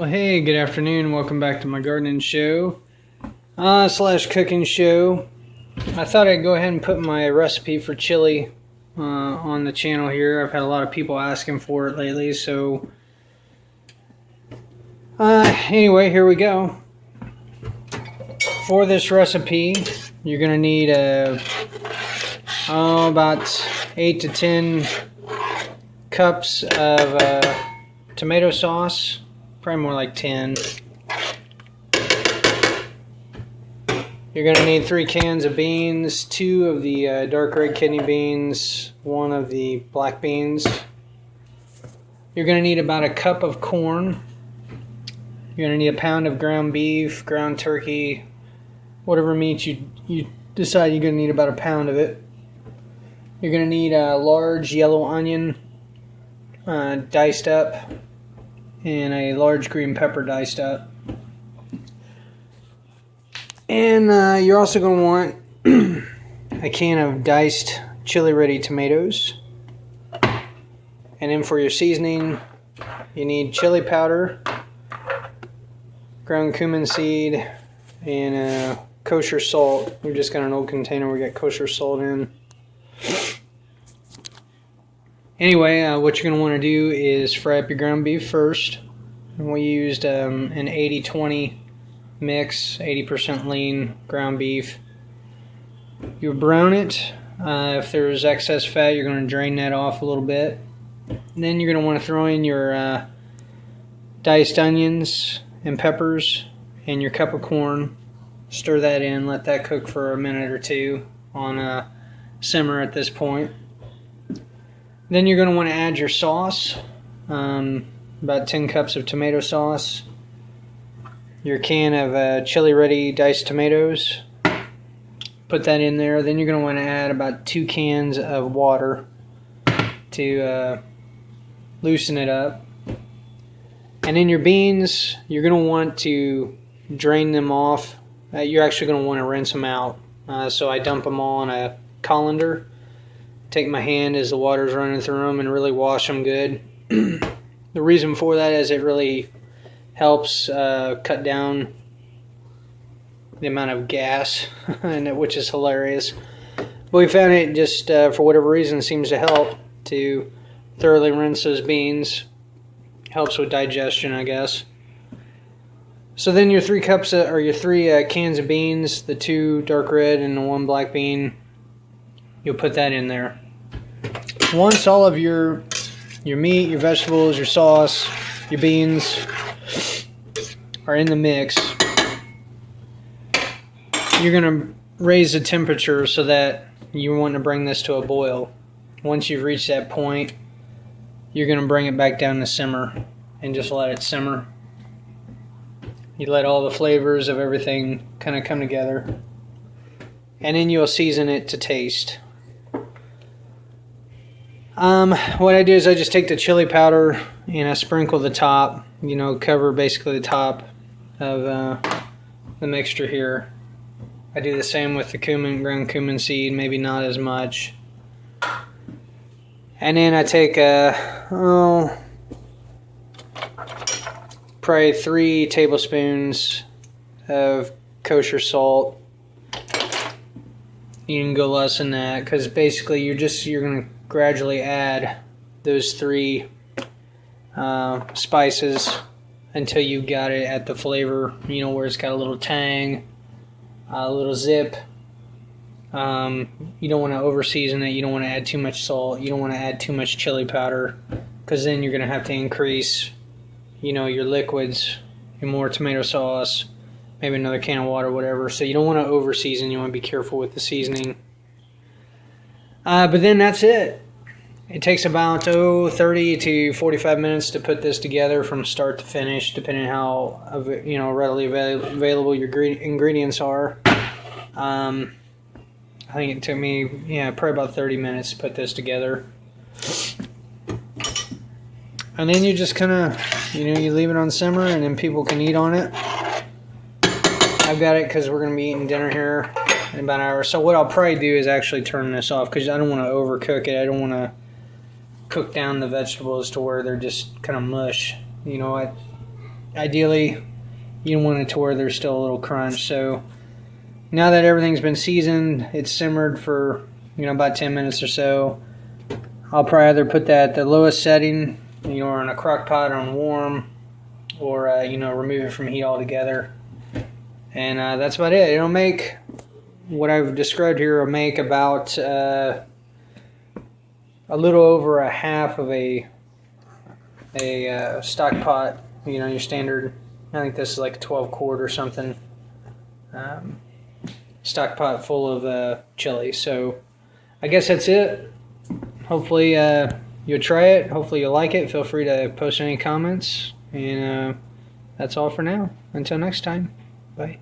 Well, hey, good afternoon. Welcome back to my gardening show slash cooking show. I thought I'd go ahead and put my recipe for chili on the channel here. I've had a lot of people asking for it lately, so anyway, here we go. For this recipe, you're gonna need about 8 to 10 cups of tomato sauce. Probably more like 10. You're going to need 3 cans of beans, 2 of the dark red kidney beans, 1 of the black beans. You're going to need about a cup of corn. You're going to need a pound of ground beef, ground turkey, whatever meat you decide you're going to need about a pound of it. You're going to need a large yellow onion diced up, and a large green pepper diced up. And you're also going to want a can of diced chili ready tomatoes. And then for your seasoning, you need chili powder, ground cumin seed, and kosher salt. We just got an old container we got kosher salt in. Anyway, what you're going to want to do is fry up your ground beef first. We used an 80-20 mix, 80% lean ground beef. You brown it. If there's excess fat, you're going to drain that off a little bit. And then you're going to want to throw in your diced onions and peppers and your cup of corn. Stir that in, let that cook for a minute or two on a simmer at this point. Then you're going to want to add your sauce, about 10 cups of tomato sauce, your can of chili ready diced tomatoes, put that in there. Then you're going to want to add about 2 cans of water to loosen it up. And then your beans, you're going to want to drain them off. You're actually going to want to rinse them out. So I dump them all in a colander. Take my hand as the water's running through them and really wash them good. The reason for that is it really helps cut down the amount of gas, which is hilarious. But we found it just for whatever reason seems to help to thoroughly rinse those beans. Helps with digestion, I guess. So then your 3 cups or your 3 cans of beans, the 2 dark red and the 1 black bean, you'll put that in there. Once all of your meat, your vegetables, your sauce, your beans are in the mix, you're going to raise the temperature so that you want to bring this to a boil. Once you've reached that point, you're going to bring it back down to simmer and just let it simmer. You let all the flavors of everything kind of come together, and then you'll season it to taste. What I do is I just take the chili powder and I sprinkle the top, cover basically the top of the mixture here. I do the same with the ground cumin seed, maybe not as much. And then I take probably 3 tablespoons of kosher salt. You can go less than that because basically you're going to gradually add those 3 spices until you got it at the flavor, where it's got a little tang, a little zip. You don't want to over season it. You don't want to add too much salt. You don't want to add too much chili powder because then you're going to have to increase, your liquids, and more tomato sauce, maybe another can of water, whatever. So you don't want to over season. You want to be careful with the seasoning. But then that's it. It takes about 30 to 45 minutes to put this together from start to finish, depending on how readily available your ingredients are. I think it took me probably about 30 minutes to put this together. And then you just kind of you leave it on simmer, and then people can eat on it. I've got it because we're going to be eating dinner here in about an hour. So what I'll probably do is actually turn this off because I don't want to overcook it. I don't want to cook down the vegetables to where they're just kind of mush. ideally you don't want it to where there's still a little crunch. So now that everything's been seasoned, it's simmered for about 10 minutes or so. I'll probably either put that at the lowest setting, or in a crock pot on warm, or remove it from heat altogether. And that's about it. It'll make what I've described here. Will make about a little over a half of a stock pot. Your standard. I think this is like a 12 quart or something. Stock pot full of chili. So I guess that's it. Hopefully you'll try it. Hopefully you'll like it. Feel free to post any comments. And that's all for now. Until next time. Bye.